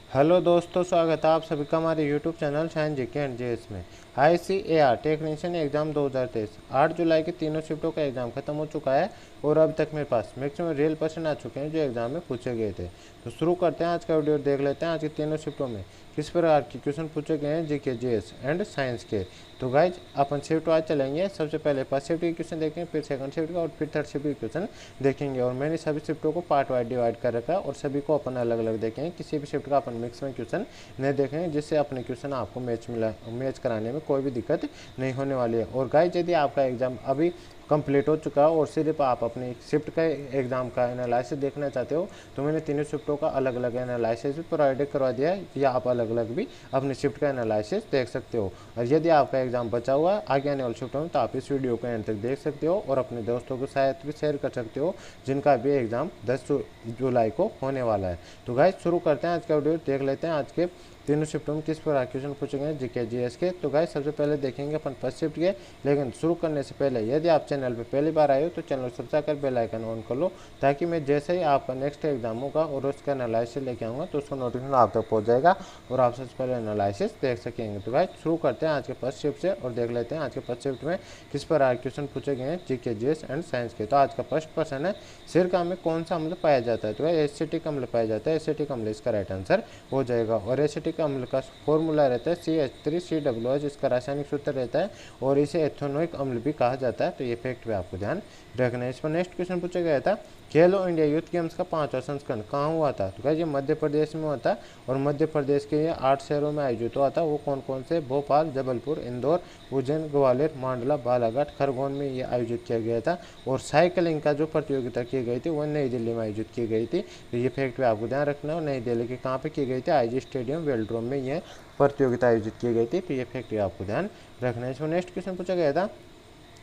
Hello दोस्तों, स्वागत है आप सभी का हमारे YouTube channel science GK and JS में। ICAR टेक्नीशियन एग्जाम 2023 8 जुलाई के तीनों शिफ्टों का एग्जाम खत्म हो चुका है और अब तक मेरे पास मैक्सिमम रियल क्वेश्चन आ चुके हैं जो एग्जाम में पूछे गए थे। तो शुरू करते हैं आज का वीडियो, देख लेते हैं आज के तीनों शिफ्टों में किस प्रकार के क्वेश्चन पूछे गए हैं जीके जेएस एंड साइंस के। तो गाइज अपन शिफ्ट वाइज चलेंगे। सबसे पहले फर्स्ट शिफ्ट के क्वेश्चन देखेंगे, फिर सेकंड शिफ्ट का और फिर थर्ड शिफ्ट के क्वेश्चन देखेंगे। और मैंने सभी शिफ्टों को पार्ट वाइज डिवाइड कर रखा है और सभी को अपन अलग अलग देखेंगे। किसी भी शिफ्ट का अपन मिक्स में क्वेश्चन नहीं देखेंगे जिससे अपने क्वेश्चन आपको मैच कराने में कोई भी दिक्कत नहीं होने वाली है। और गाइज यदि आपका एग्जाम अभी कंप्लीट हो चुका है और सिर्फ आप अपनी शिफ्ट का एग्जाम का एनालिसिस देखना चाहते हो तो मैंने तीनों शिफ्टों का अलग अलग एनालिसिस भी प्रोवाइड करवा दिया है, या आप अलग अलग भी अपनी शिफ्ट का एनालिसिस देख सकते हो। और यदि आपका एग्जाम बचा हुआ है आगे आने वाले शिफ्टों में तो आप इस वीडियो को एंड तक देख सकते हो और अपने दोस्तों के साथ भी शेयर कर सकते हो जिनका भी एग्जाम 10 जुलाई को होने वाला है। तो गाइज शुरू करते हैं आज का वीडियो, देख लेते हैं आज के तीनों शिफ्टों में किस प्रकार क्वेश्चन पूछे गए जीके जीएस के। तो गाइस सबसे पहले देखेंगे अपन फर्स्ट शिफ्ट के, लेकिन शुरू करने से पहले यदि आप चैनल पर पहली बार आए हो तो चैनल सब्सक्राइब कर बेल आइकन ऑन कर लो, ताकि मैं जैसे ही आपका नेक्स्ट एग्जाम होगा और उसका एनालिसिस लेके आऊँगा तो उसका नोटिफिकेशन आप तक पहुँच जाएगा और आप सबसे पहले एनालिसिस देख सकेंगे। तो गाइस शुरू करते हैं आज के फर्स्ट शिफ्ट से और देख लेते हैं आज के फर्स्ट शिफ्ट में किस प्रकार क्वेश्चन पूछे गए हैं जीके जीएस एंड साइंस के। तो आज का फर्स्ट प्रश्न है, सिरका में कौन सा अम्ल पाया जाता है। तो एसिटिक अम्ल पाया जाता है, एसिटिक अम्ल इसका राइट आंसर हो जाएगा। और एसिटिक अम्ल का फॉर्मूला रहता है CH3COOH, इसका रासायनिक सूत्र रहता है और इसे एथेनोइक अम्ल भी कहा जाता है। तो ये फैक्ट भी आपको ध्यान रखना है। इस पर नेक्स्ट क्वेश्चन पूछा गया था, खेलो इंडिया यूथ गेम्स का 5वां संस्करण कहाँ हुआ था। तो ये मध्य प्रदेश में हुआ था और मध्य प्रदेश के ये 8 शहरों में आयोजित हुआ था। वो कौन कौन से, भोपाल, जबलपुर, इंदौर, उज्जैन, ग्वालियर, मांडला, बालाघाट, खरगोन में ये आयोजित किया गया था। और साइकिलिंग का जो प्रतियोगिता की गई थी वो नई दिल्ली में आयोजित की गई थी। तो ये फैक्ट भी आपको ध्यान रखना है। नई दिल्ली के कहाँ पे की गई थी, IG स्टेडियम वेल्ड्रोम में ये प्रतियोगिता आयोजित की गई थी। तो ये फैक्ट भी आपको ध्यान रखना है। इसमें नेक्स्ट क्वेश्चन पूछा गया था,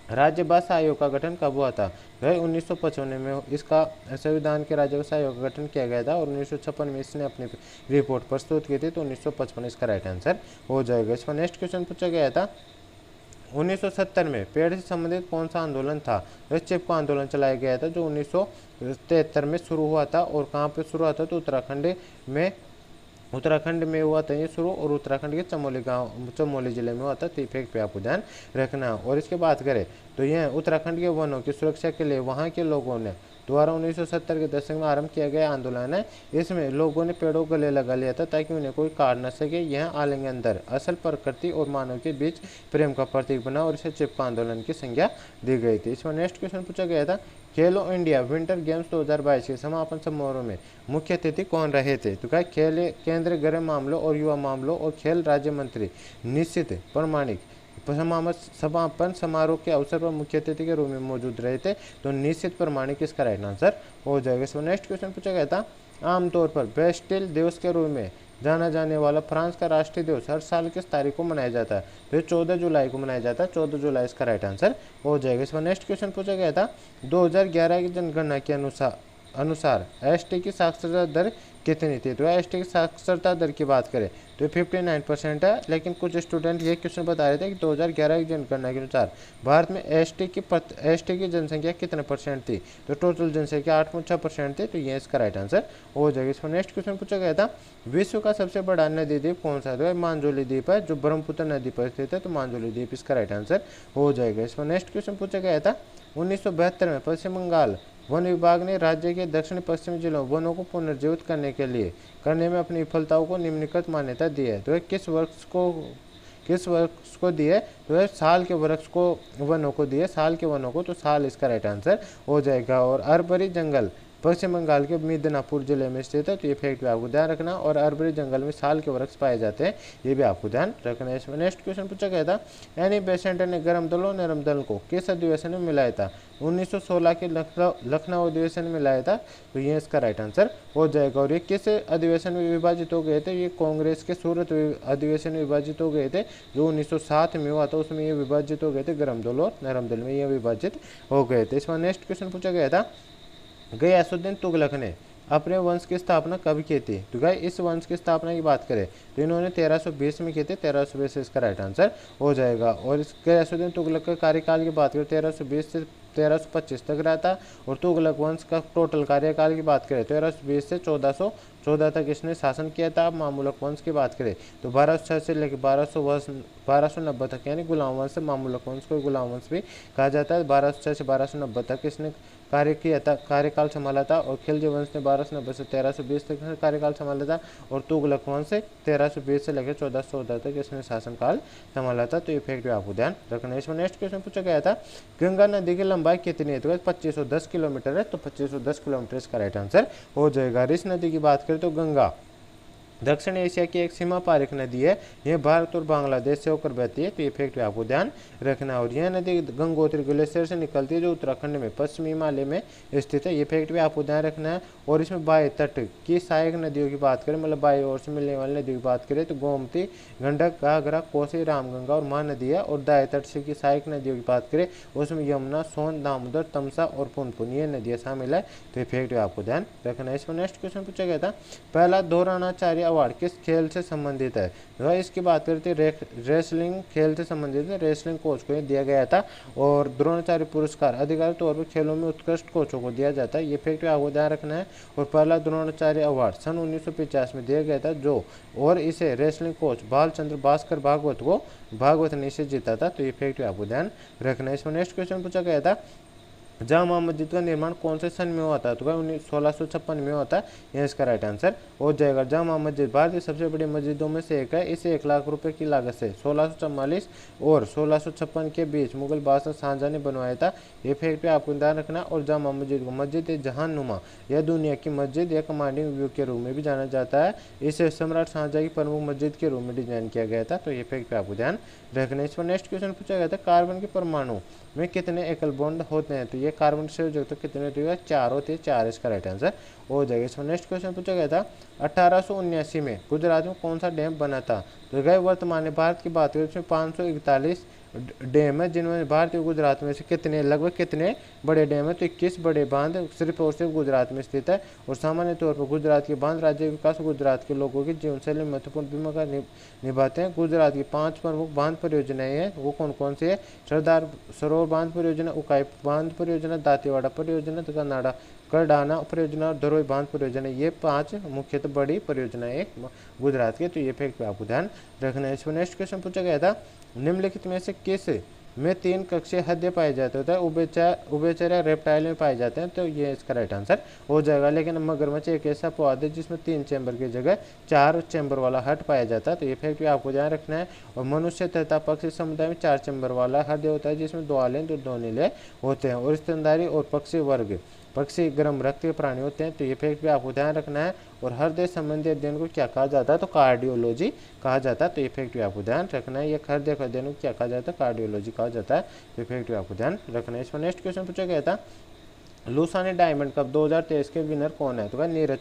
राज्य भाषा आयोग का गठन कब हुआ था। वह 1955 में इसका संविधान के राज्य भाषा आयोग का गठन किया गया था और 1956 में इसने अपनी रिपोर्ट प्रस्तुत की थी। तो 1955 इसका राइट आंसर हो जाएगा। इस पर नेक्स्ट क्वेश्चन पूछा गया था, 1970 में पेड़ से संबंधित कौन सा आंदोलन था। वह चिपको आंदोलन चलाया गया था जो 1973 में शुरू हुआ था। और कहाँ पे शुरू हुआ था, तो उत्तराखंड में हुआ था ये शुरू, और उत्तराखंड के चमोली जिले में हुआ था। तो इफेक्ट पे आपको ध्यान रखना। और इसके बात करें तो यह उत्तराखंड के वनों की सुरक्षा के लिए वहाँ के लोगों ने द्वारा 1970 के दशक में आरंभ किया गया आंदोलन है। इसमें लोगों ने पेड़ों को गले लगा लिया था ताकि उन्हें कोई काट न सके। यह आलिंगन दर असल प्रकृति और मानव के बीच प्रेम का प्रतीक बना और इसे चिपको आंदोलन की संज्ञा दी गई थी। इसमें नेक्स्ट क्वेश्चन पूछा गया था, खेलो इंडिया विंटर गेम्स 2022 के समापन समारोह में मुख्य अतिथि कौन रहे थे। तो क्या खेल केंद्रीय गृह मामलों और युवा मामलों और खेल राज्य मंत्री निश्चित प्रमाणिक समापन समारोह के अवसर पर मुख्य अतिथि के रूप में मौजूद रहे थे। तो निश्चित प्रमाणिक इसका राइट आंसर हो जाएगा। इसमें नेक्स्ट क्वेश्चन पूछा गया था, आमतौर पर बेस्टिल दिवस के रूप में जाना जाने वाला फ्रांस का राष्ट्रीय दिवस हर साल किस तारीख को मनाया जाता है। तो 14 जुलाई को मनाया जाता है। 14 जुलाई इसका राइट आंसर हो जाएगा। इसमें नेक्स्ट क्वेश्चन पूछा गया था, 2011 की जनगणना के अनुसार एसटी की साक्षरता दर कितनी थी। तो एसटी की साक्षरता दर की बात करें तो 59% है। लेकिन कुछ स्टूडेंट ये क्वेश्चन बता रहे थे कि 2011 की जनगणना के अनुसार भारत में एसटी की जनसंख्या कितने परसेंट थी। तो टोटल जनसंख्या 8.6% थी। तो ये इसका राइट आंसर हो जाएगा। इसमें नेक्स्ट क्वेश्चन पूछा गया था, विश्व का सबसे बड़ा नदी द्वीप कौन सा है। तो मांजुली द्वीप है जो ब्रह्मपुत्र नदी पर स्थित है। तो मांजुली द्वीप इसका राइट आंसर हो जाएगा। इसमें नेक्स्ट क्वेश्चन पूछा गया था, 1972 में पश्चिम बंगाल वन विभाग ने राज्य के दक्षिण पश्चिमी जिलों वनों को पुनर्जीवित करने में अपनी विफलताओं को निम्नलिखित मान्यता दी है। तो यह किस वर्ष को दिए। तो यह साल के वृक्ष को वनों को दिए, साल के वनों को। तो साल इसका राइट आंसर हो जाएगा। और अरबरी जंगल पश्चिम बंगाल के मिदनापुर जिले में स्थित है। तो ये फैक्ट भी आपको ध्यान रखना। और अरबरी जंगल में साल के वृक्ष पाए जाते हैं, ये भी आपको ध्यान रखना है। इसमें नेक्स्ट क्वेश्चन पूछा गया था, एनी बेसेंट ने गर्म दल और नरम दल को किस अधिवेशन में मिलाया था। 1916 के लखनऊ अधिवेशन में मिलाया था। तो ये इसका राइट आंसर हो जाएगा। और ये किस अधिवेशन में विभाजित हो गए थे, ये कांग्रेस के सूरत अधिवेशन में विभाजित हो गए थे जो 1907 में हुआ था। उसमें ये विभाजित हो गए थे, गर्म दल और नरम दल में ये विभाजित हो गए थे। इसमें नेक्स्ट क्वेश्चन पूछा गया था, गयासुद्दीन तुगलक ने अपने वंश की स्थापना कब की थी। तो गाइस इस वंश की स्थापना की बात करें तो इन्होंने 1320 में की थी। 1320 इसका राइट आंसर हो जाएगा। और इस गयासुद्दीन तुगलक के कार्यकाल की बात करें 1320 से 1325 तक रहा था। और तुगलक वंश का टोटल कार्यकाल की बात करें 1320 से 1214 तक इसने शासन किया था। अब मामूलक वंश की बात करें तो 1206 से लेकर 1290 तक यानी गुलाम वंश से मामूलक वंश को गुलाम वंश भी कहा जाता है। 1206 से 1290 तक इसने कार्य किया था, कार्यकाल संभाला था। और खिलजी वंश ने 1290 से 1320 तक कार्यकाल संभाला था। और तुगलक वंश से 1320 से लेकर 1414 तक इसने शासनकाल संभाला था। तो ये फैक्ट आपको ध्यान रखना है। इसमें नेक्स्ट क्वेश्चन पूछा गया था, गंगा नदी की लंबाई कितनी है? तो 2510 किलोमीटर है। तो 2510 किलोमीटर इसका राइट आंसर हो जाएगा। इस नदी की बात करें तो गंगा दक्षिण एशिया की एक सीमा पारिक नदी है। यह भारत और बांग्लादेश से होकर बहती है। तो ये फैक्ट आपको ध्यान रखना है। और यह नदी गंगोत्री ग्लेशियर से निकलती है जो उत्तराखंड में पश्चिमी हिमालय में स्थित है। ये फैक्ट भी आपको ध्यान रखना है। और इसमें बाएं तट की सहायक नदियों की बात करें, मतलब बाएं ओर से मिलने वाली नदियों की बात करें तो गोमती, गंडक, घाघरा, कोसी, रामगंगा और महानदी है। और दाएं तट से की सहायक नदियों की बात करें उसमें यमुना, सोन, दामोदर, तमसा और पुनपुन ये नदियाँ शामिल है। तो ये फैक्ट आपको ध्यान रखना है। इसमें नेक्स्ट क्वेश्चन पूछा गया था, पहला द्रोणाचार्य अवार्ड किस खेल से संबंधित है? तो इसकी बात करते रेसलिंग खेल से संबंधित है। रेसलिंग कोच को दिया गया था। और द्रोणाचार्य पुरस्कार आधिकारिक तौर पर खेलों में उत्कृष्ट कोचों को दिया जाता है। ये फैक्ट आपको ध्यान रखना है। और पहला द्रोणाचार्य अवार्ड सन 1950 में दिया गया था जो, और इसे रेसलिंग कोच बालचंद्र भास्कर भागवत ने इसे जीता था। तो ये फैक्ट आपको ध्यान रखना है। इसमें नेक्स्ट क्वेश्चन पूछा गया था, जामा मस्जिद का निर्माण कौन से सन में हुआ था? तो 1656 में होता है। यह इसका राइट आंसर हो जाएगा। जामा मस्जिद भारत की सबसे बड़ी मस्जिदों में से एक है। इसे 1 लाख रुपए की लागत से 1644 और 1656 के बीच मुगल बादशाह शाहजहां ने बनवाया था। ये फैक्ट पे आपको ध्यान रखना। और जामा मस्जिद को मस्जिद जहान नुमा या दुनिया की मस्जिद या कमांडिंग व्यू के रूप में भी जाना जाता है। इसे सम्राट शाहजहां की प्रमुख मस्जिद के रूप में डिजाइन किया गया था। तो ये फैक्ट पे आपको ध्यान रखना है। इस पर नेक्स्ट क्वेश्चन पूछा गया था, कार्बन के परमाणु में कितने एकल बॉन्ड होते हैं? तो ये कार्बन से जो तो कितने होते हैं? 4 होते हैं। 4 इसका राइट आंसर हो जाएगा। इसमें नेक्स्ट क्वेश्चन पूछा गया था, 1879 में गुजरात में कौन सा डैम बना था? तो गए वर्तमान में भारत की बात करें उसमें 541 डैम है, जिनमें भारत और गुजरात में से कितने लगभग कितने बड़े डैम है? तो 21 बड़े बांध सिर्फ और सिर्फ गुजरात में स्थित है। और सामान्य तौर पर गुजरात के बांध राज्य विकास और गुजरात के लोगों की जीवनशैली में महत्वपूर्ण भूमिका निभाते हैं। गुजरात की 5 प्रमुख बांध परियोजनाएं हैं, वो कौन कौन सी है? सरदार सरोवर बांध परियोजना, उकाई बांध परियोजना, दांतेवाड़ा परियोजना तथा करडाना परियोजना और धरोई बांध परियोजना। ये 5 मुख्यतः बड़ी परियोजनाएं गुजरात के। तो ये फैक्ट पे आपको ध्यान रखना है। इसमें नेक्स्ट क्वेश्चन पूछा गया था, निम्नलिखित में से किस में 3 कक्षीय हद्दे पाए जाते होता है? उभयचर या रेप्टाइल में पाए जाते हैं। तो ये इसका राइट आंसर हो जाएगा। लेकिन मगरमच्छ एक ऐसा पौधा है जिसमें 3 चैम्बर की जगह 4 चैम्बर वाला हट पाया जाता है। तो ये फैक्ट भी आपको ध्यान रखना है। और मनुष्य तथा पक्षी समुदाय में 4 चैम्बर वाला हृदय होता है जिसमें 2 आले 2 नीले होते हैं। और स्तनधारी और पक्षी गर्म रक्त के प्राणी होते हैं। तो ये फैक्ट भी आपको ध्यान रखना है। और हृदय संबंधी अध्ययन को क्या कहा जाता है? तो कार्डियोलॉजी कहा जाता है। तो ये फैक्ट भी आपको ध्यान रखना है। ये हृदय अध्ययन को क्या कहा जाता है? कार्डियोलॉजी कहा जाता है। तो ये फैक्ट भी आपको ध्यान रखना है। इसमें नेक्स्ट क्वेश्चन पूछा गया था, लुसाने डायमंड कप 2023 के विनर कौन है? तो नीरज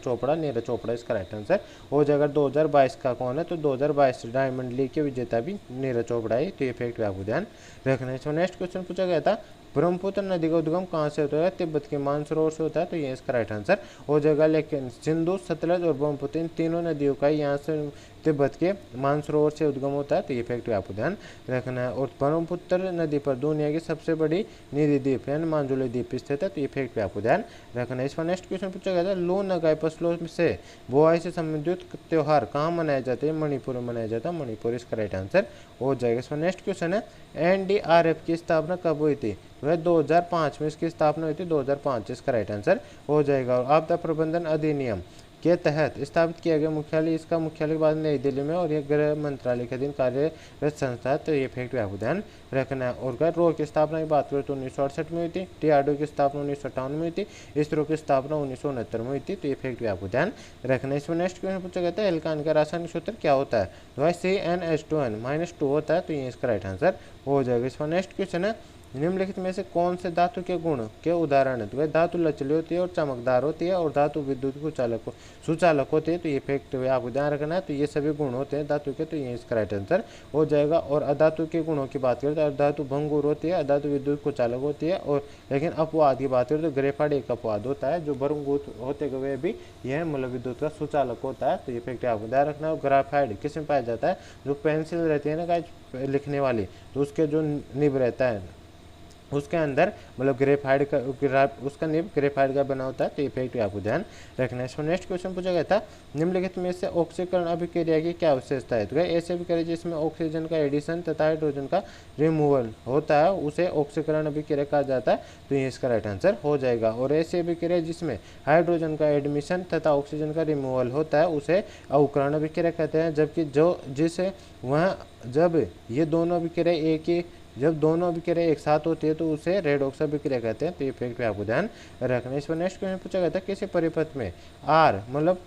चोपड़ा इसका राइट आंसर हो जाएगा। 2022 का कौन है? तो 2022 डायमंड लीग के विजेता भी नीरज चोपड़ा है। तो ये फैक्ट भी आपको ध्यान रखना है। इसमें नेक्स्ट क्वेश्चन पूछा गया था, ब्रह्मपुत्र नदी का उद्गम कहाँ से होता है? तिब्बत के मानसरोवर से होता है। तो ये इसका राइट आंसर हो जाएगा। लेकिन सिंधु, सतलज और ब्रह्मपुत्र इन तीनों नदियों का यहाँ से तिब्बत के मानसरोवर से उद्गम होता है। तो ये फैक्ट आपको ध्यान रखना है। और ब्रह्मपुत्र नदी पर दुनिया की सबसे बड़ी निधि द्वीप यानी मांजुली द्वीप स्थित है। तो ये फैक्ट आपको ध्यान रखना है। इस पर नेक्स्ट क्वेश्चन पूछा गया था, लो नगाई फसलों से बुआई से संबंधित त्यौहार कहाँ मनाया जाता है? मणिपुर में मनाया जाता है। मणिपुर इसका राइट आंसर हो जाएगा। इस पर नेक्स्ट क्वेश्चन है, NDRF की स्थापना कब हुई थी? वह 2005 में इसकी स्थापना हुई थी। 2005 इसका राइट आंसर हो जाएगा। और आपदा प्रबंधन अधिनियम के तहत स्थापित किया गया मुख्यालय, इसका मुख्यालय बाद नई दिल्ली में और यह गृह मंत्रालय के अधीन कार्यरत संस्था है। तो ये फैक्ट आपको ध्यान रखना है। और रो की स्थापना की बात करें तो 1968 में हुई थी। DRDO की स्थापना 1958 में हुई थी। इसरो की स्थापना 1969 में हुई थी। तो ये फैक्ट भी आपको ध्यान रखना है। इसमें नेक्स्ट क्वेश्चन पूछा गया था, एल्कान का रासायनिक सूत्र क्या होता है? तो CnH2n-2 होता है। तो ये इसका राइट आंसर हो जाएगा। इसमें नेक्स्ट क्वेश्चन है, निम्नलिखित में से कौन से धातु के गुण के उदाहरण है? तो वह धातु लचीली होती है और चमकदार होती है और धातु विद्युत सुचालक होते हैं। तो ये फैक्ट आपको ध्यान रखना है। तो ये सभी गुण होते हैं धातु के। तो ये इसका राइट आंसर हो जाएगा। और अधातु के गुणों की बात करें तो अधातु भंगुर होती है, अधातु विद्युत कुचालक होती है। और लेकिन अपवाद की बात करें तो ग्रेफाइट एक अपवाद होता है जो भंगुर होते हुए भी यह मूल विद्युत का सुचालक होता है। तो ये फैक्ट आपको ध्यान रखना है। और ग्राफाइट किस में पाया जाता है? जो पेंसिल रहती है ना गाइस लिखने वाली, तो उसके जो निब रहता है उसके अंदर मतलब उसका निब ग्रेफाइड का बना होता है। तो ये फैक्ट आपको ध्यान रखना है। इसमें नेक्स्ट क्वेश्चन पूछा गया था, निम्नलिखित में से ऑक्सीकरण अभिक्रिया की क्या विशेषता है? तो ऐसे अभिक्रिया जिसमें ऑक्सीजन का एडिशन तथा हाइड्रोजन का रिमूवल होता है उसे ऑक्सीकरण अभिक्रिया कहा जाता है। तो ये इसका राइट आंसर हो जाएगा। और ऐसी अभिक्रिया जिसमें हाइड्रोजन का एडमिशन तथा ऑक्सीजन का रिमूवल होता है उसे अवकरण अभिक्रिया कहते हैं। जबकि जिसे वह जब ये दोनों अभिक्रिया जब दोनों अभिक्रिया एक साथ होती है तो उसे रेडॉक्स अभिक्रिया कहते हैं। तो ये फैक्ट पे आपको ध्यान रखना है। इस पर नेक्स्ट क्वेश्चन पूछा गया था, किसी परिपथ में आर मतलब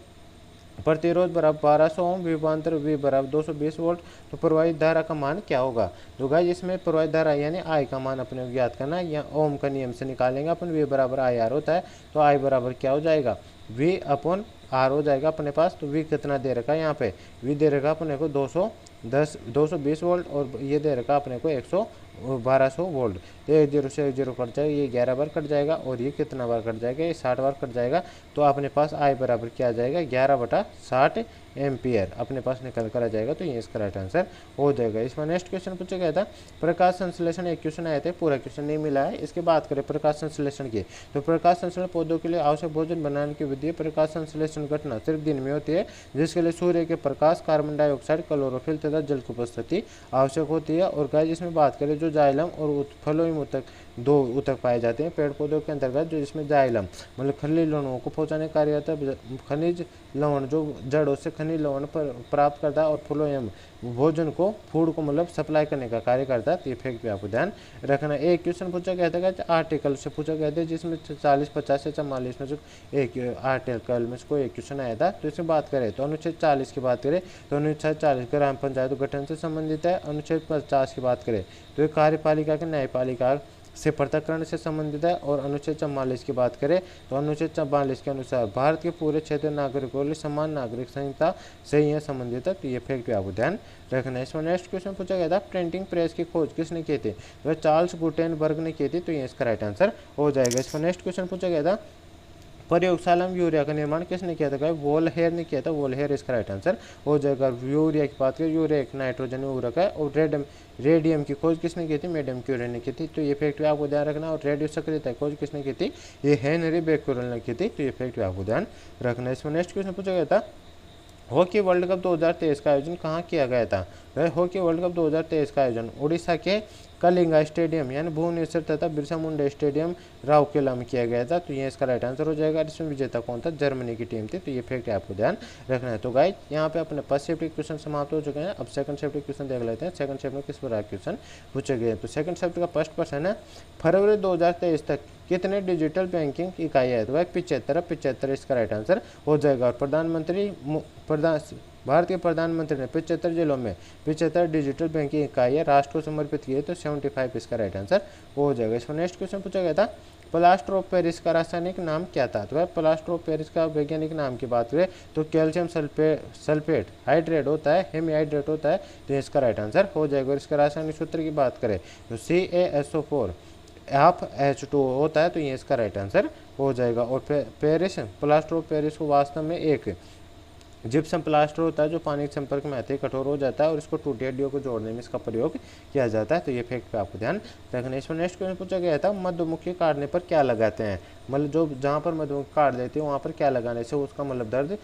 प्रतिरोध बराबर 1200 ओम, विभवांतर वी बराबर 220 वोल्ट, तो प्रवाहित धारा का मान क्या होगा? तो गाइस इसमें प्रवाहित धारा यानी आई का मान अपने को ज्ञात करना है। या ओम का नियम से निकालेंगे अपन, वी बराबर आई आर होता है। तो आई बराबर क्या हो जाएगा? वी अपॉन आर हो जाएगा अपने पास। तो वी कितना दे रखा है यहाँ पे? वी दे रखा अपने को 220 वोल्ट, और ये दे रखा अपने को 1200 वोल्ट। तो 1 0 से 1 0 कट जाएगा, ये 11 बार कट जाएगा, और ये कितना बार कट जाएगा? ये 60 बार कट जाएगा। तो अपने पास आई बराबर क्या आ जाएगा? 11/60 एम्पियर अपने पास निकल कर आ जाएगा। तो ये इसका राइट आंसर हो जाएगा। इसमें नेक्स्ट क्वेश्चन पूछा गया था, प्रकाश संश्लेषण, एक क्वेश्चन आए थे, पूरा क्वेश्चन नहीं मिला है। इसके बात करें प्रकाश संश्लेषण की, तो प्रकाश संश्लेषण पौधों के लिए आवश्यक भोजन बनाने की विधि। प्रकाश संश्लेषण घटना सिर्फ दिन में होती है, जिसके लिए सूर्य के प्रकाश, कार्बन डाइऑक्साइड, क्लोरोफिल तथा जल की उपस्थिति आवश्यक होती है। और गाइस इसमें बात करें जो जाइलम और फ्लोएम ऊतक, दो ऊतक पाए जाते हैं पेड़ पौधों के अंतर्गत, जो इसमें जाइलम मतलब खनिज लवणों को पहुंचाने कार्य आता है। खनिज लवण जो जड़ों से खनिज लवण पर प्राप्त करता है, और फ्लोएम भोजन को, फूड को मतलब सप्लाई करने का कार्य करता है। तो ये फैक्ट भी आपको ध्यान रखना। एक क्वेश्चन पूछा गया था आर्टिकल से पूछा गया था, जिसमें 40, 50 से 44 में से एक आर्टिकल में से कोई एक क्वेश्चन आया था। तो इसमें बात करें तो अनुच्छेद 40 की बात करें तो अनुच्छेद 40 ग्राम पंचायत गठन से संबंधित है। अनुच्छेद 50 की बात करें तो ये कार्यपालिका के न्यायपालिका से पृथक्करण से संबंधित है। और अनुच्छेद 44 की बात करें तो अनुच्छेद 44 के अनुसार भारत के पूरे क्षेत्र नागरिकों के लिए समान नागरिक संहिता से यह संबंधित है। तो ये फैक्ट भी आपको ध्यान रखना है। इसमें नेक्स्ट क्वेश्चन पूछा गया था, प्रिंटिंग प्रेस की खोज किसने की थी? तो चार्ल्स गुटेनबर्ग ने की थी। तो ये इसका राइट आंसर हो जाएगा। इसमें नेक्स्ट क्वेश्चन पूछा गया था, प्रयोगशाला में यूरिया का निर्माण किसने किया था? वोल्हेयर ने किया था। वोल्हेयर इसका राइट आंसर हो जाएगा। यूरिया की बात करें, यूरिया एक नाइट्रोजन उर्वरक है। और रेडियम की खोज किसने की थी? मैडम क्यूरी ने की थी। तो ये फैक्ट आपको ध्यान रखना। और रेडियो सक्रियता की खोज किसने की थी? ये हेनरी बेक्वेरेल ने की थी। तो ये फैक्ट आपको ध्यान रखना। इसमें नेक्स्ट क्वेश्चन पूछा गया था, हॉकी वर्ल्ड कप 2023 का आयोजन कहाँ किया गया था? हॉकी वर्ल्ड कप 2023 का आयोजन उड़ीसा के कलिंगा स्टेडियम यानी भुवनेश्वर तथा बिरसा मुंडा स्टेडियम राउरकेला में किया गया था। तो ये इसका राइट आंसर हो जाएगा। इसमें विजेता कौन था? जर्मनी की टीम थी। तो ये फैक्ट आपको ध्यान रखना है। तो गाइस यहाँ पे अपने फर्स्ट शिफ्ट के क्वेश्चन समाप्त हो चुके हैं। अब सेकंड शिफ्ट के क्वेश्चन देख लेते हैं। सेकंड शिफ्ट में किस प्रकार क्वेश्चन पूछे गए? तो सेकंड शिफ्ट का फर्स्ट क्वेश्चन है, फरवरी 2023 तक कितने डिजिटल बैंकिंग इकाई है? तो भाई 75 इसका राइट आंसर हो जाएगा। और भारत के प्रधानमंत्री ने 75 जिलों में 75 डिजिटल बैंकिंग इकाई राष्ट्र को समर्पित की है। तो 75 इसका राइट आंसर हो जाएगा। इसमें नेक्स्ट क्वेश्चन पूछा गया था, प्लास्टर ऑफ पेरिस का रासायनिक नाम क्या था? तो भाई प्लास्टर ऑफ पेरिस का वैज्ञानिक नाम की बात करें तो कैल्शियम सल्फेट हाइड्रेट होता है, हेमीहाइड्रेट होता है। तो इसका राइट आंसर हो जाएगा। और इसका रासायनिक सूत्र की बात करें तो CaSO4 H2 होता है। तो ये इसका राइट आंसर हो जाएगा। और पेरिस प्लास्टर ऑफ पेरिस को वास्तव में एक जिप्सम प्लास्टर होता है, जो पानी के संपर्क में आते ही कठोर हो जाता है, और इसको टूटी हड्डियों को जोड़ने में इसका प्रयोग किया जाता है। तो ये फैक्ट पे आपको ध्यान रखना है। इसमें नेक्स्ट क्वेश्चन पूछा गया था, मधुमक्खी काटने पर क्या लगाते हैं? मतलब जो जहाँ पर मधुमक्खी काट देती है वहाँ पर क्या लगाने से उसका मतलब दर्द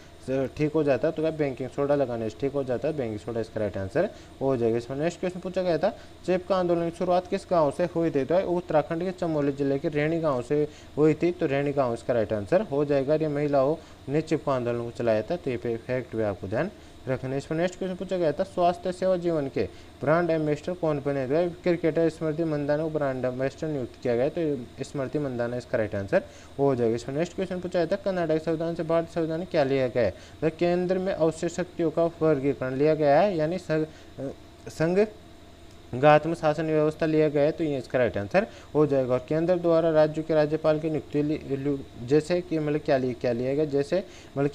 ठीक हो जाता है? तो क्या बेकिंग सोडा लगाने से ठीक हो जाता है। बेकिंग सोडा इसका राइट आंसर हो जाएगा। इसमें नेक्स्ट क्वेश्चन पूछा गया था, चिपका आंदोलन की शुरुआत किस गाँव से हुई थी? तो उत्तराखंड के चमोली जिले के रैणी गाँव से हुई थी। तो रैणी गाँव इसका राइट आंसर हो जाएगा। ये महिलाओं ने चिपका आंदोलन को चलाया था। तो ये फैक्ट भी आपको ध्यान रखना। इसमें नेक्स्ट क्वेश्चन पूछा गया था, स्वास्थ्य सेवा जीवन के ब्रांड एम्बेसडर कौन बने? क्रिकेटर स्मृति मंदाना को ब्रांड एम्बेसडर नियुक्त किया गया। तो स्मृति मंदाना इसका राइट आंसर हो जाएगा। इसमें नेक्स्ट क्वेश्चन पूछा गया था, कर्नाटक संविधान से भारतीय संविधान में क्या लिया गया है? तो केंद्र में अवशेष शक्तियों का वर्गीकरण लिया गया है, यानी संघ गात्मक शासन व्यवस्था लिया गया है। तो ये इसका राइट आंसर हो जाएगा। और केंद्र द्वारा राज्य के राज्यपाल की नियुक्ति जैसे कि मतलब क्या लिया गया? जैसे मतलब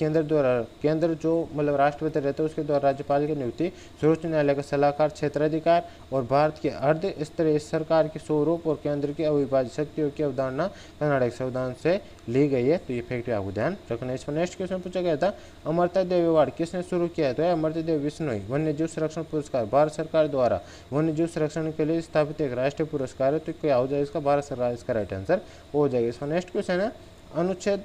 केंद्र जो मतलब राष्ट्रपति रहते हैं उसके द्वारा राज्यपाल की नियुक्ति, सर्वोच्च न्यायालय का सलाहकार, क्षेत्राधिकार, और भारत के अर्ध स्तरीय सरकार के स्वरूप और केंद्र की अविभाज्य शक्तियों की अवधारणा कर्नाटक संविधान से ली गई है, तो ये फैक्ट आपको ध्यान रखना है। इसमें नेक्स्ट क्वेश्चन पूछा गया था अमर्त्य देव अवार्ड किसने शुरू किया है, तो है अमर्त्य देव बिश्नोई। वन्य जीव संरक्षण पुरस्कार भारत सरकार द्वारा वन्य जीव संरक्षण के लिए स्थापित एक राष्ट्रीय पुरस्कार है, तो क्या हो जाएगा इसका, भारत सरकार इसका राइट आंसर हो जाएगा। इसमें नेक्स्ट क्वेश्चन है अनुच्छेद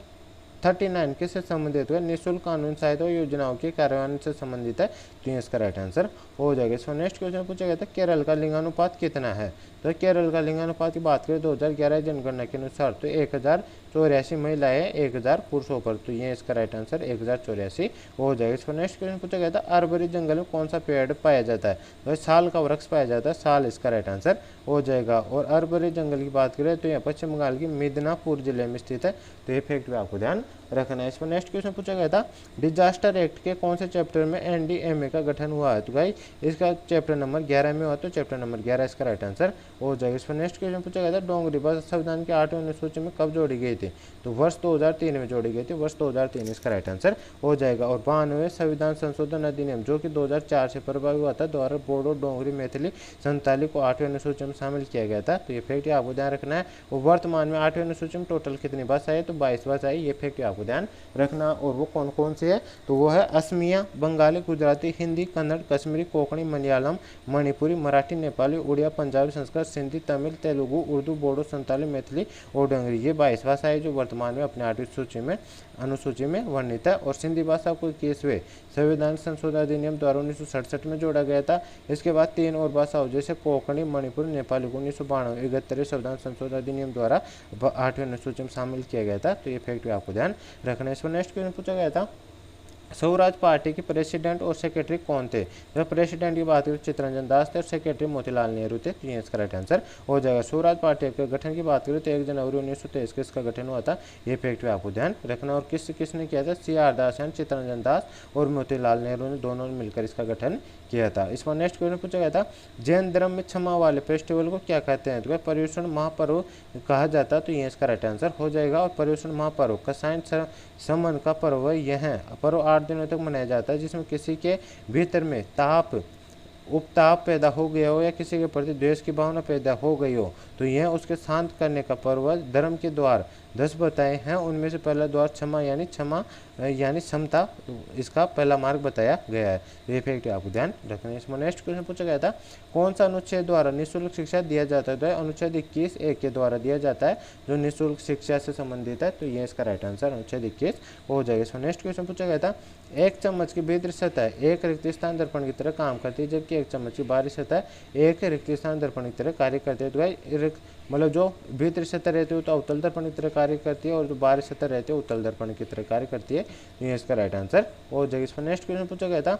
39 किससे संबंधित है, निःशुल्क कानून सहायता योजनाओं के कार्यान्वयन से संबंधित है, तो ये इसका राइट आंसर हो जाएगा। इसमें नेक्स्ट क्वेश्चन पूछा गया था केरल का लिंगानुपात कितना है, तो केरल का लिंगानुपात की बात करें 2011 जनगणना के अनुसार तो 1084 महिलाएं 1000 पुरुषों पर, तो ये इसका राइट आंसर 1084 हो जाएगा। इसमें नेक्स्ट क्वेश्चन पूछा गया था अरवरी जंगल में कौन सा पेड़ पाया जाता है, तो साल का वृक्ष पाया जाता है, साल इसका राइट आंसर हो जाएगा। और अरवरी जंगल की बात करें तो यह पश्चिम बंगाल की मिदनापुर जिले में स्थित है, तो ये फैक्ट भी आपको ध्यान रखना है। इसमें नेक्स्ट क्वेश्चन पूछा गया था डिजास्टर एक्ट के कौन से चैप्टर में एनडीएमए का गठन हुआ है, तो भाई इसका चैप्टर नंबर 11 में हुआ, तो चैप्टर नंबर 11 इसका राइट आंसर हो जाएगा। इसमें नेक्स्ट क्वेश्चन पूछा गया था डोंगरी भाषा संविधान के 8वें अनुसूची में कब जोड़ी गई थी, तो वर्ष 2003 में जोड़ी गई थी, वर्ष 2003 इसका राइट आंसर हो जाएगा। और 92वें संविधान संशोधन अधिनियम जो कि 2004 से प्रभावी हुआ था द्वारा बोडो डोंगरी मैथिली संताली को 8वें अनुसूची में शामिल किया गया था, तो ये फैक्ट आपको ध्यान रखना है। और वर्तमान में 8वें अनुसूची में टोटल कितनी भाषा है, तो 22 भाषा है, ये फैक्ट आपको ध्यान रखना। और वो कौन कौन सी है, तो वो है असमिया, बंगाली, गुजराती, हिंदी, कन्नड़, कश्मीरी, कोंकणी, मलयालम, मणिपुरी, मराठी, नेपाली, उड़िया, पंजाबी, संस्कृत, सिंधी, तमिल, तेलुगु, उर्दू, बोडो, संताली, मैथिली और डोंगरी, ये 22 भाषा है जो वर्तमान में अपने 8वीं सूची में अनुसूची में वर्णित है। और सिंधी भाषा को 21वें संविधान संशोधन अधिनियम द्वारा 1967 में जोड़ा गया था। इसके बाद 3 और भाषाओं जैसे कोंकणी, मणिपुरी, नेपाली को 1992 71 संविधान संशोधन अधिनियम द्वारा 8वें अनुसूची में शामिल किया गया था, तो ये फैक्ट आपको ध्यान रखना है। इसमें नेक्स्ट क्वेश्चन पूछा गया था स्वराज पार्टी के प्रेसिडेंट और सेक्रेटरी कौन थे, जब प्रेसिडेंट की बात करें चित्तरंजन दास थे और सेक्रेटरी मोतीलाल नेहरू थे, तो ये इसका राइट आंसर हो जाएगा। स्वराज पार्टी के गठन की बात करें तो 1 जनवरी 1923 को इसका गठन हुआ था, ये फैक्ट आपको ध्यान रखना। और किसने किया था, CR दास यानी चित्तरंजन दास और मोतीलाल नेहरू ने दोनों ने मिलकर इसका गठन किया था। इसमें नेक्स्ट क्वेश्चन पूछा गया था जैन धर्म में क्षमा वाले फेस्टिवल को क्या कहते हैं, तो पर्युषण महापर्व कहा जाता है, तो ये इसका राइट आंसर हो जाएगा। और पर्युषण महापर्व कसायन समन का पर्व यह पर्व 8 दिनों तक मनाया जाता है, जिसमें किसी के भीतर में उपताप पैदा हो गया हो या किसी के प्रति द्वेष की भावना पैदा हो गई हो, तो यह उसके शांत करने का पर्व। धर्म के द्वार 10 बताए हैं, उनमें से पहला द्वार क्षमा यानी समता, इसका पहला मार्ग बताया गया है, ये फैक्ट आपको ध्यान रखना है। इसमें नेक्स्ट क्वेश्चन पूछा गया था कौन सा अनुच्छेद द्वारा निःशुल्क शिक्षा दिया जाता है, तो अनुच्छेद 21(1) के द्वारा दिया जाता है जो निःशुल्क शिक्षा से संबंधित है, तो ये इसका राइट आंसर अनुच्छेद 21 हो जाएगा। इसमें नेक्स्ट क्वेश्चन पूछा गया था एक चम्मच की भीतरी सतह एक रिक्त स्थान दर्पण की तरह काम करती है, जबकि एक चम्मच की बाहरी सतह एक रिक्त स्थान दर्पण की तरह कार्य करती है, तो भाई मतलब जो भीतरी सतह रहती है तो अवतल दर्पण की तरह कार्य करती है और जो बाहरी सतह रहती है उत्तल दर्पण की तरह कार्य करती है, तो ये इसका राइट आंसर हो जाएगा। इसमें नेक्स्ट क्वेश्चन पूछा गया था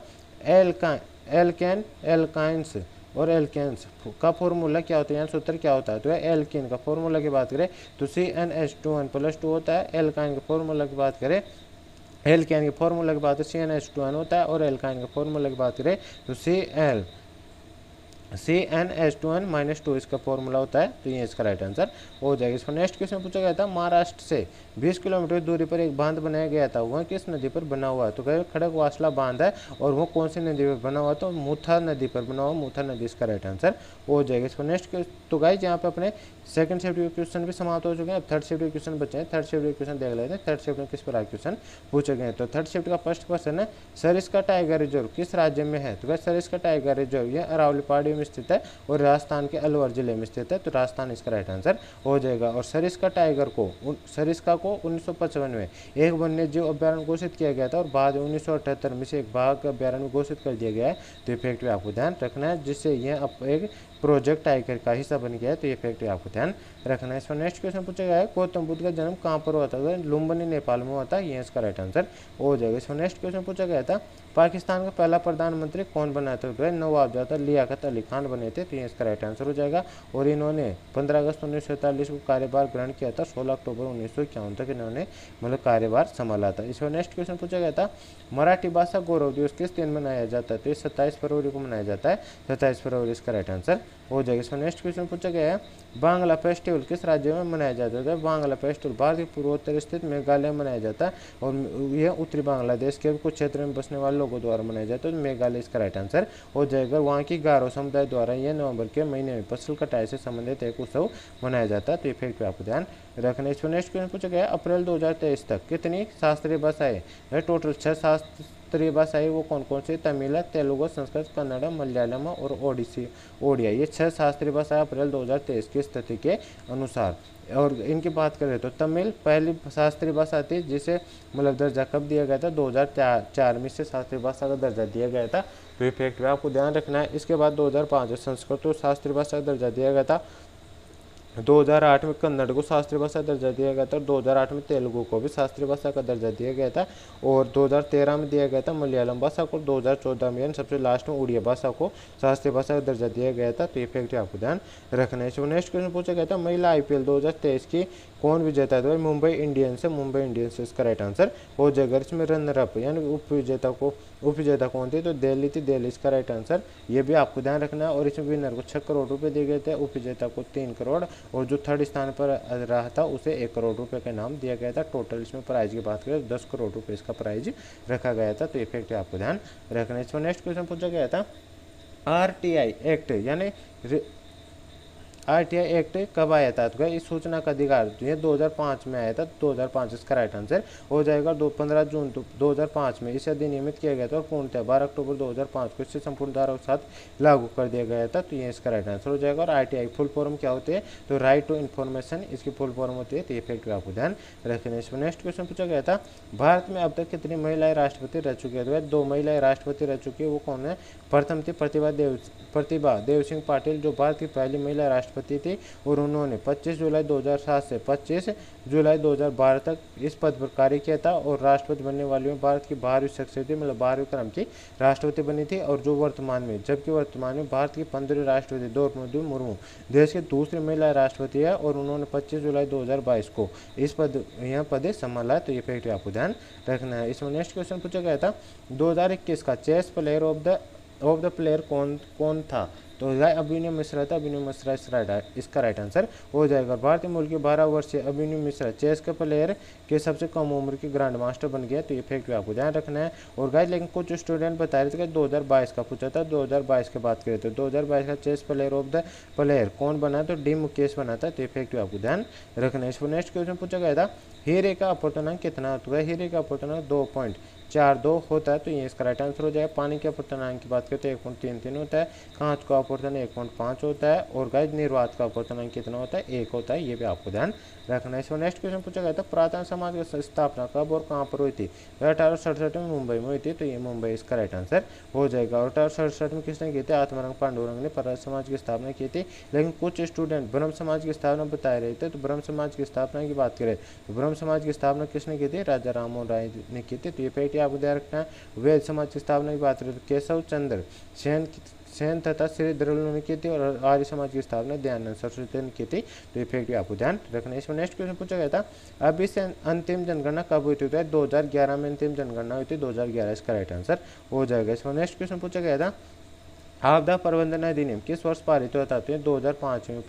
एल्काइंस और एल्केन्स का फॉर्मूला क्या होता है, यहाँ सूत्र क्या होता है, तो एल्किन का फॉर्मूला की बात करें तो CnH2n+2 होता है। एल्काइन के फॉर्मूला की बात करें एल्केन के फॉर्मूला की बात करें CnH2n होता है। और एल्काइन के फॉर्मूला की बात करें तो CnH2n-2 इसका फॉर्मूला होता है, तो ये इसका राइट आंसर हो जाएगा। इसमें नेक्स्ट क्वेश्चन पूछा गया था महाराष्ट्र से 20 किलोमीटर दूरी पर एक बांध बनाया गया था, वह किस नदी पर बना हुआ है, तो खड़गवासला बांध है और वो कौन सी नदी पर बना हुआ, तो मुथा नदी पर बना हुआ, मुथा नदी इसका राइट आंसर हो जाएगा। इसमें नेक्स्ट तो गाइस यहाँ पे अपने सेकंड शिफ्ट के क्वेश्चन भी समाप्त हो चुके हैं, अब थर्ड शिफ्ट के क्वेश्चन बचे हैं। थर्ड शिफ्ट के क्वेश्चन देख लेते हैं थर्ड शिफ्ट में किस प्रकार क्वेश्चन पूछे गए हैं। तो थर्ड शिफ्ट का फर्स्ट क्वेश्चन है सरिस्का टाइगर रिजर्व किस राज्य में है, तो सरिस्का टाइगर रिजर्व ये अरावली पहाड़ी में स्थित है और राजस्थान के अलवर जिले में स्थित है, तो राजस्थान इसका राइट आंसर हो जाएगा। और सरिस्का को 1955 में एक वन्य जीव अभ्यारण्य घोषित किया गया था और बाद में 1978 में से एक बाघ अभ्यारण्य घोषित कर दिया गया है, तो ये फैक्ट आपको ध्यान रखना है, जिससे यह एक प्रोजेक्ट टाइगर का हिस्सा बन गया है, तो ये फैक्ट आपको ध्यान रखना है। इसमें नेक्स्ट क्वेश्चन पूछा गया है गौतम बुद्ध का जन्म कहाँ पर हुआ था, लुम्बिनी नेपाल में हुआ था, ये इसका राइट आंसर हो जाएगा। इसमें नेक्स्ट क्वेश्चन पूछा गया था पाकिस्तान का पहला प्रधानमंत्री कौन बना था, तो नवाबजादा लियाकत अली खान बने थे, तो ये इसका राइट आंसर हो जाएगा। और इन्होंने 15 अगस्त 1947 को कार्यभार ग्रहण किया था, 16 अक्टूबर 1951 तक इन्होंने मतलब कार्यभार संभाला था। इसमें नेक्स्ट क्वेश्चन पूछा गया था मराठी भाषा गौरव दिवस किस दिन मनाया जाता है, तो ये 27 फरवरी को मनाया जाता है, 27 फरवरी इसका राइट आंसर हो जाएगा। इसमें नेक्स्ट क्वेश्चन पूछा गया है बांग्ला फेस्टिवल किस राज्य में मनाया जाता है? बांग्ला फेस्टिवल भारत के पूर्वोत्तर स्थित मेघालय में मनाया जाता है और यह उत्तरी बांग्लादेश के कुछ क्षेत्र में बसने वाले लोगों द्वारा मनाया जाता है। तो मेघालय इसका राइट आंसर हो जाएगा। वहाँ की गारो समुदाय द्वारा यह नवंबर के महीने में फसल कटाई से संबंधित एक उत्सव मनाया जाता है। तो ये फैक्ट पे आपको ध्यान रखना है। इसमें नेक्स्ट क्वेश्चन पूछा गया अप्रैल 2023 तक कितनी शास्त्रीय भाषाएं? टोटल 6 शास्त्रीय भाषाएं वो कौन कौन सी? तमिल, तेलुगु, संस्कृत, कन्नड़, मलयालम और ओडिया। ये 6 शास्त्रीय भाषाएं अप्रैल 2023 की स्थिति के अनुसार। और इनकी बात करें तो तमिल पहली शास्त्रीय भाषा थी जिसे मतलब दर्जा कब दिया गया था? 2004 में इसे शास्त्रीय भाषा का दर्जा दिया गया था। तो ये फैक्ट भी आपको ध्यान रखना है। इसके बाद 2005 में संस्कृत को शास्त्रीय भाषा का दर्जा दिया गया था। 2008 में कन्नड़ को शास्त्रीय भाषा का दर्जा दिया गया था। 2008 में तेलुगु को भी शास्त्रीय भाषा का दर्जा दिया गया था और 2013 में दिया गया था मलयालम भाषा को। 2014 में सबसे लास्ट में उड़िया भाषा को शास्त्रीय भाषा का दर्जा दिया गया था। तो ये फैक्ट आपको ध्यान रखना है। इसमें नेक्स्ट क्वेश्चन पूछा गया था महिला IPL 2023 की कौन विजेता था? मुंबई इंडियंस इसका राइट आंसर हो जाएगा। इसमें रनर अप यानी उपविजेता कौन थी? तो दिल्ली इसका राइट आंसर। ये भी आपको ध्यान रखना है। और इसमें विनर को 6 करोड़ रुपए दिए गए थे, उपविजेता को 3 करोड़ और जो थर्ड स्थान पर रहा था उसे 1 करोड़ रुपए का नाम दिया गया था। टोटल इसमें प्राइज की बात करें 10 करोड़ रुपए इसका प्राइज रखा गया था। तो ये फैक्ट आपको ध्यान रखना है। इसमें नेक्स्ट क्वेश्चन पूछा गया था RTI एक्ट यानी RTI एक्ट कब आया था? तो इस सूचना का अधिकार ये 2005 में आया था। 2005 इसका राइट आंसर हो जाएगा। 15 जून 2005 में इसे अधिनियमित किया गया था और पूर्णतः 12 अक्टूबर 2005 को इसे संपूर्ण धारा के साथ लागू कर दिया गया था। तो ये इसका राइट आंसर हो जाएगा। और RTI फुल फॉर्म क्या होती है? तो राइट टू इन्फॉर्मेशन इसकी फुल फॉर्म होती है। तो ये फैक्ट आपको ध्यान रखना है। इसमें नेक्स्ट क्वेश्चन पूछा गया था भारत में अब तक कितनी महिलाएं राष्ट्रपति रह चुकी है? तो 2 महिलाएं राष्ट्रपति रह चुकी है। वो कौन है? प्रथम थी प्रतिभा देव सिंह पाटिल जो भारत की पहली महिला राष्ट्रपति थी और उन्होंने 25 जुलाई 2007 से 25 जुलाई 2012 तक इस पद पर कार्य किया था। और राष्ट्रपति बनने वाली में भारत की 12वीं शख्सियत थी, मतलब 12वें क्रम की राष्ट्रपति बनी थी। और जो वर्तमान में भारत की 15वीं राष्ट्रपति द्रौपदी मुर्मू देश की दूसरी महिला राष्ट्रपति है और उन्होंने 25 जुलाई 2022 को इस पद संभाला है। तो ये फैक्ट आपको ध्यान रखना है। इसमें नेक्स्ट क्वेश्चन पूछा गया था 2021 का chess player of the player कौन था? तो अभिनव मिश्रा था। अभिनव मिश्रा इसका राइट आंसर हो जाएगा। भारतीय मूल के 12 वर्षीय अभिनव मिश्रा चेस के प्लेयर के सबसे कम उम्र के ग्रैंड मास्टर बन गया। तो ये फैक्ट भी आपको ध्यान रखना है। और गाइस लेकिन कुछ स्टूडेंट बता रहे थे कि 2022 का पूछा था। 2022 की बात करें तो 2022 का chess player of the player कौन बना? तो डी मुकेश बना था। तो ये फैक्ट भी आपको ध्यान रखना है। इसको नेक्स्ट क्वेश्चन पूछा गया था हीरे का अपर्तनांक कितना होता है? हीरे का अपर्तनांक 2.42 होता है। तो ये इसका राइट आंसर हो जाएगा। पानी के अपर्तनांक की बात करते हैं 1.33 होता है। कांच का अपर्तन 1.5 होता है। और गाइस निर्वात का अपर्तनांक कितना होता है? 1 होता है। ये भी आपको ध्यान रखना है। इसमें नेक्स्ट क्वेश्चन पूछा गया था प्रार्थना समाज की स्थापना कब और कहाँ पर हुई थी? 1867 में मुंबई में हुई थी। तो ये मुंबई इसका राइट आंसर हो जाएगा। और 1867 में किसने की थी? आत्माराम पांडुरंग ने प्रार्थना समाज की स्थापना की थी। लेकिन कुछ स्टूडेंट ब्रह्म समाज की स्थापना बता रहे थे। तो ब्रह्म समाज की स्थापना की बात करें तो ब्रह्म समाज की स्थापना किसने की थी? राजा राममोहन राय ने की थी। तो ये फैक्ट आपको ध्यान रखना है। वेद समाज की स्थापना की बात करें तो केशव चंद्र सेन तथा श्री द्रविड़ ने की थी। और आर्य समाज की स्थापना दयानंद सरस्वती ने की थी। तो ये फैक्ट आपको ध्यान रखना है। इसमें नेक्स्ट क्वेश्चन पूछा गया था अभी से अंतिम जनगणना कब हुई थी? 2011 में अंतिम जनगणना हुई थी। 2011 इसका राइट आंसर हो जाएगा। इसमें नेक्स्ट क्वेश्चन पूछा गया था आपदा प्रबंधन अधिनियम किस वर्ष पारित हुआ था? तो 2005 में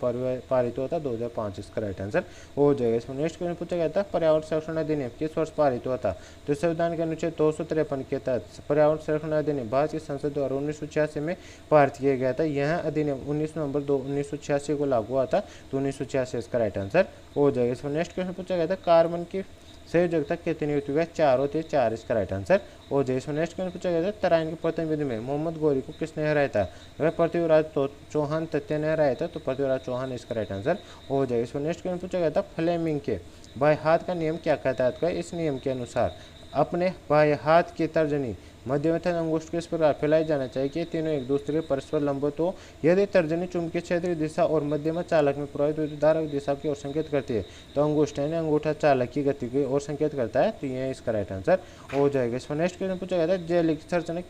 पारित हुआ था। 2005 इसका राइट आंसर हो जाएगा। इसमें नेक्स्ट क्वेश्चन पूछा गया था पर्यावरण संरक्षण अधिनियम किस वर्ष पारित हुआ था? तो संविधान के अनुच्छेद 253 के तहत पर्यावरण संरक्षण अधिनियम भारत की संसद द्वारा 1986 में पारित किया गया था। यह अधिनियम 19 नवंबर 1986 को लागू हुआ था। तो 1986 इसका राइट आंसर हो जाएगा। इसमें नेक्स्ट क्वेश्चन पूछा गया था कार्बन की संयोजकता कितनी होती है? 4 होती है। 4 इसका राइट आंसर हो जाए। इसमें नेक्स्ट क्वेश्चन पूछा गया था तराइन के प्रतिनिधि में मोहम्मद गौरी को किसने हराया था? वह पृथ्वीराज चौहान तथ्य ने हराया था। तो पृथ्वीराज चौहान इसका राइट आंसर हो जाएगा। इसमें नेक्स्ट क्वेश्चन पूछा गया था फ्लेमिंग के बाएं हाथ का नियम क्या कहता है? इस नियम के अनुसार अपने बाएं हाथ की तर्जनी मध्यमतन अंगुष्ठ के इस प्रकार फैलाई जाना चाहिए कि तीनों एक दूसरे के परस्पर लंबवत हो। यदि तर्जनी चुंबकीय क्षेत्र की दिशा और मध्यमा चालक में प्रभावित विद्युत धारा की दिशा की ओर संकेत करती है तो अंगुष्ठ यानी अंगूठा चालक की गति की ओर संकेत करता है। तो यह इसका राइट आंसर हो जाएगा। इसमें नेक्स्ट क्वेश्चन पूछा गया था जेल की संरचना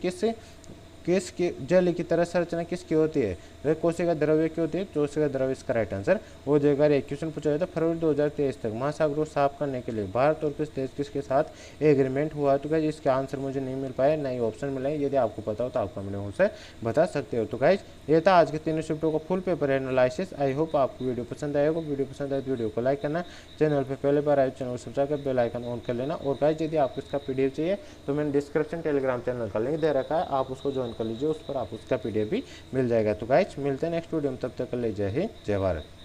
किसकी जल की तरह संरचना किसकी होती है? वह कोशिका द्रव्य की होती है। कोशिका द्रव्य इसका राइट आंसर हो जाएगा। एक क्वेश्चन पूछा जाता है फरवरी 2023 तक महासागर को साफ करने के लिए भारत और किस देश किसके साथ एग्रीमेंट हुआ? तो गाइज इसका आंसर मुझे नहीं मिल पाया, नहीं ऑप्शन मिला है। यदि आपको पता हो तो आप कमेंट में मुझसे बता सकते हो। तो गाइज ये था आज के तीनों शिफ्टों का full paper analysis. I hope आपको वीडियो पसंद आएगा। वीडियो पसंद आए तो वीडियो को लाइक करना, चैनल पर पहले बार आए चैनल को सब्सक्राइब कर बेल आइकन ऑन कर लेना। और गाइज यदि आपको इसका पीडीएफ चाहिए तो मैंने डिस्क्रिप्शन टेलीग्राम चैनल का लिंक दे रखा है, आप उसको ज्वाइन कर लीजिए, उस पर आप उसका पीडीएफ भी मिल जाएगा। तो गाइज मिलते हैं नेक्स्ट वीडियो में, तब तक के लिए जय हिंद जय भारत।